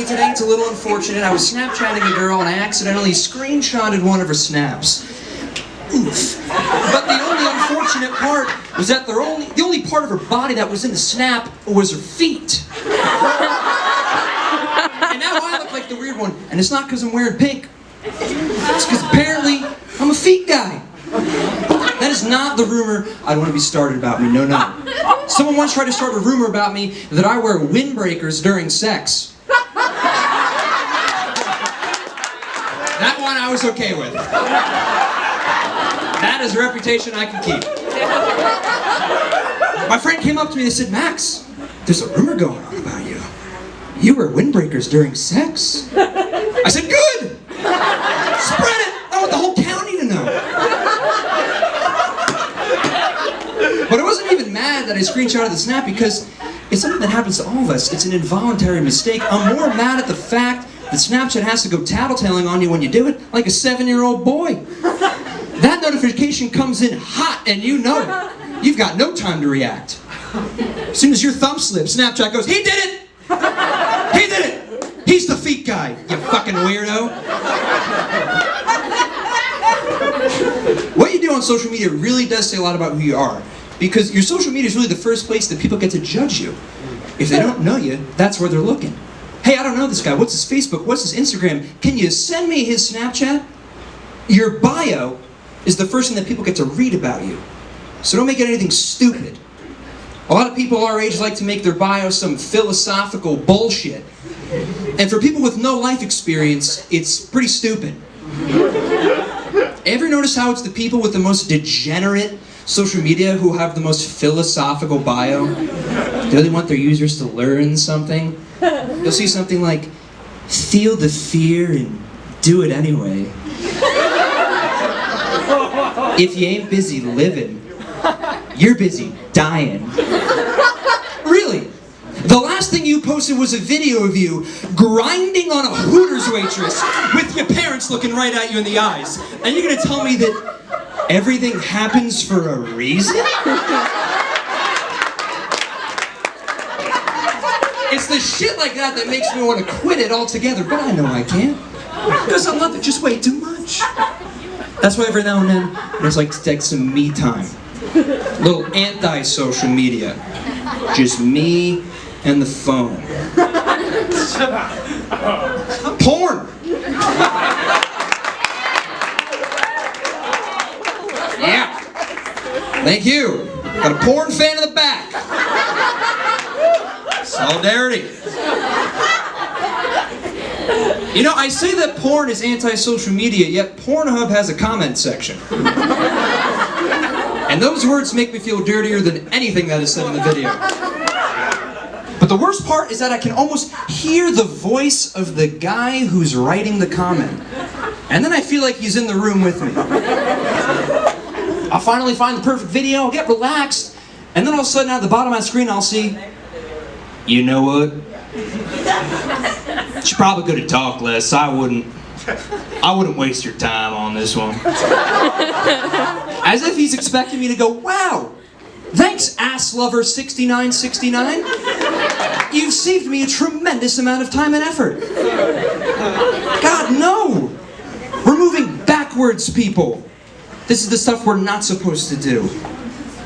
me today. It's a little unfortunate. I was Snapchatting a girl and I accidentally screenshotted one of her snaps. Oof. But the only unfortunate part was that the only part of her body that was in the snap was her feet. And now I look like the weird one. And it's not because I'm wearing pink. It's because apparently I'm a feet guy. That is not the rumor I want to be started about me. No, no. Someone once tried to start a rumor about me that I wear windbreakers during sex. That one I was okay with. That is a reputation I can keep. My friend came up to me and said, Max, there's a rumor going on about you. You wear windbreakers during sex. I said, good! Spread it! I want the whole county to know. But I wasn't even mad that I screenshotted the snap because it's something that happens to all of us. It's an involuntary mistake. I'm more mad at the fact that Snapchat has to go tattletaling on you when you do it, like a 7-year-old boy. That notification comes in hot and you know it. You've got no time to react. As soon as your thumb slips, Snapchat goes, he did it! He did it! He's the feet guy, you fucking weirdo. What you do on social media really does say a lot about who you are. Because your social media is really the first place that people get to judge you. If they don't know you, that's where they're looking. Hey, I don't know this guy. What's his Facebook? What's his Instagram? Can you send me his Snapchat? Your bio is the first thing that people get to read about you. So don't make it anything stupid. A lot of people our age like to make their bio some philosophical bullshit. And for people with no life experience, it's pretty stupid. Ever notice how it's the people with the most degenerate social media who have the most philosophical bio? They really want their users to learn something. You'll see something like, feel the fear and do it anyway. If you ain't busy living, you're busy dying. Really? The last thing you posted was a video of you grinding on a Hooters waitress with your parents looking right at you in the eyes. And you're gonna tell me that everything happens for a reason? It's the shit like that that makes me want to quit it altogether, but I know I can't. Because I love it just way too much. That's why every now and then, I just like to take some me time. A little anti-social media. Just me and the phone. Porn! Yeah. Thank you. Got a porn fan in the back. Solidarity. You know, I say that porn is anti-social media, yet Pornhub has a comment section. And those words make me feel dirtier than anything that is said in the video. But the worst part is that I can almost hear the voice of the guy who's writing the comment. And then I feel like he's in the room with me. I'll finally find the perfect video, I'll get relaxed, and then all of a sudden at the bottom of my screen I'll see, you know what? You're probably good to talk less. I wouldn't waste your time on this one. As if he's expecting me to go, wow, thanks ass lover 6969. You've saved me a tremendous amount of time and effort. God, no! We're moving backwards, people. This is the stuff we're not supposed to do.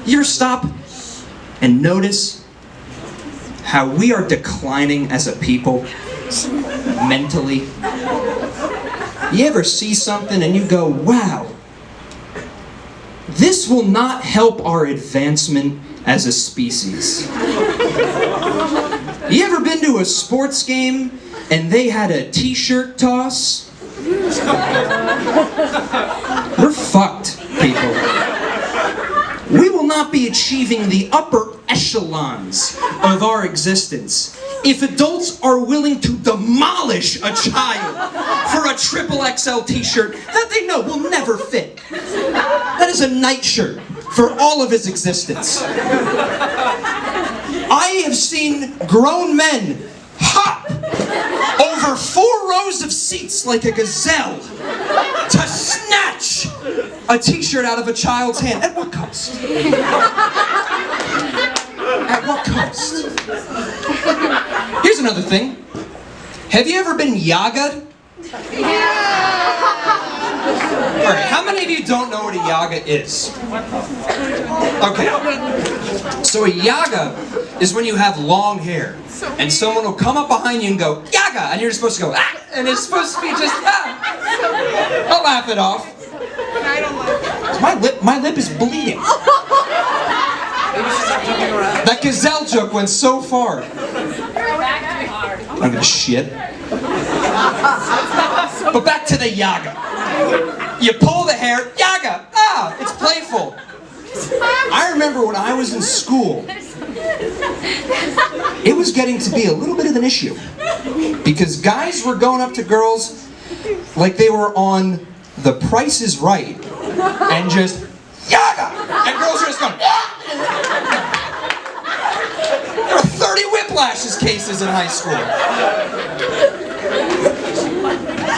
You ever stop and notice how we are declining as a people, mentally? You ever see something and you go, wow, this will not help our advancement as a species. You ever been to a sports game and they had a t-shirt toss? We're fucked, people. We will not be achieving the upper echelons of our existence if adults are willing to demolish a child for a XXL t-shirt that they know will never fit. That is a nightshirt for all of his existence. I have seen grown men hop over 4 rows of seats like a gazelle to snatch a t-shirt out of a child's hand. At what cost? At what cost? Here's another thing. Have you ever been yaga'd? Alright, how many of you don't know what a yaga is? Okay. So a yaga is when you have long hair, and someone will come up behind you and go, yaga! And you're supposed to go, ah! And it's supposed to be just, ah! I'll laugh it off. My lip is bleeding. That gazelle joke went so far. I'm gonna shit. But back to the yaga. You pull the hair, yaga! Ah! It's playful. I remember when I was in school, it was getting to be a little bit of an issue. Because guys were going up to girls like they were on The Price is Right and just, yaga! And girls are just going, ah! There were 30 whiplashes cases in high school.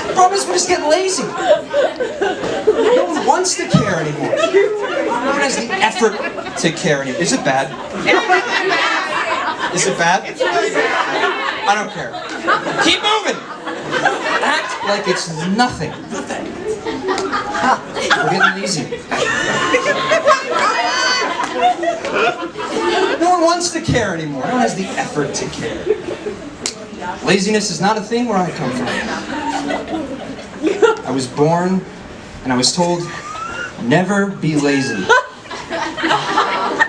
The problem is we're just getting lazy. No one wants to care anymore. No one has the effort to care anymore. Is it bad? Is it bad? I don't care. Keep moving. Act like it's nothing. We're getting lazy. No one wants to care anymore. No one has the effort to care. Laziness is not a thing where I come from. I was born and I was told, never be lazy,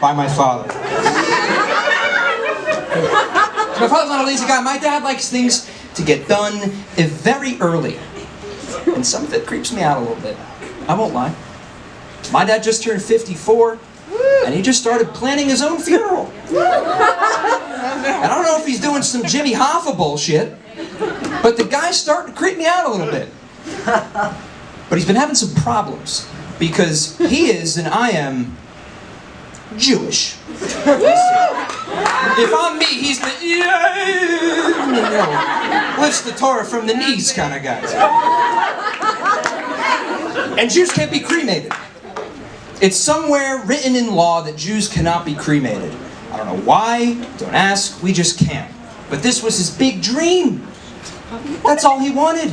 by my father. My father's not a lazy guy. My dad likes things to get done very early. And some of it creeps me out a little bit. I won't lie. My dad just turned 54, and he just started planning his own funeral. And I don't know if he's doing some Jimmy Hoffa bullshit, but the guy's starting to creep me out a little bit. But he's been having some problems, because he is, and I am, Jewish. If I'm me, he's the, lifts the Torah from the knees kind of guy. And Jews can't be cremated. It's somewhere written in law that Jews cannot be cremated. I don't know why, don't ask, we just can't. But this was his big dream. That's all he wanted.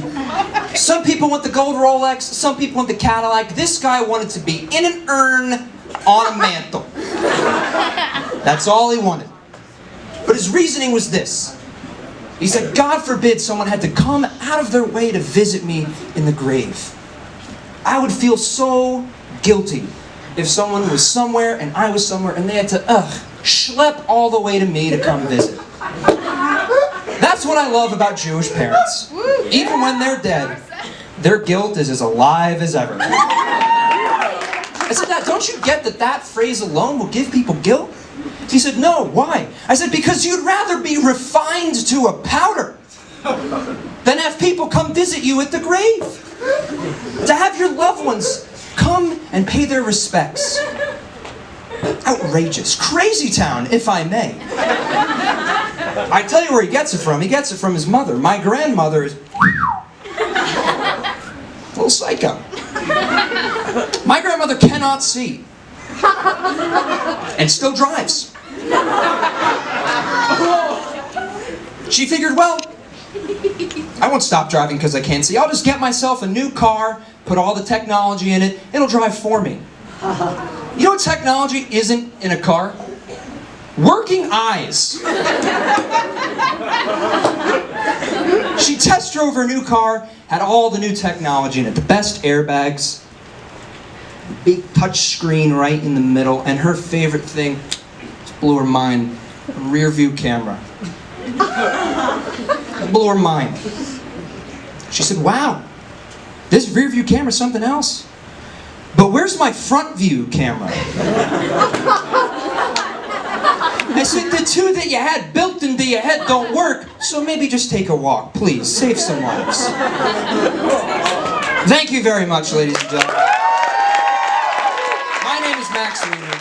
Some people want the gold Rolex, some people want the Cadillac. This guy wanted to be in an urn on a mantle. That's all he wanted. But his reasoning was this. He said, God forbid someone had to come out of their way to visit me in the grave. I would feel so guilty if someone was somewhere and I was somewhere and they had to, schlep all the way to me to come visit. That's what I love about Jewish parents. Even when they're dead, their guilt is as alive as ever. I said, Dad, don't you get that that phrase alone will give people guilt? He said, no, why? I said, because you'd rather be refined to a powder than have people come visit you at the grave. To have your loved ones come and pay their respects. Outrageous. Crazy town, if I may. I tell you where he gets it from. He gets it from his mother. My grandmother is a little psycho. My grandmother cannot see. And still drives. She figured, well, I won't stop driving because I can't see. I'll just get myself a new car, put all the technology in it, it'll drive for me. You know what technology isn't in a car? Working eyes. She test drove her new car, had all the new technology in it, the best airbags, big touch screen right in the middle, and her favorite thing, just blew her mind, a rear view camera. It blew her mind. She said, wow, this rear view camera is something else. But where's my front view camera? I said, the two that you had built into your head don't work, so maybe just take a walk, please. Save some lives. Thank you very much, ladies and gentlemen. My name is Max Wiener.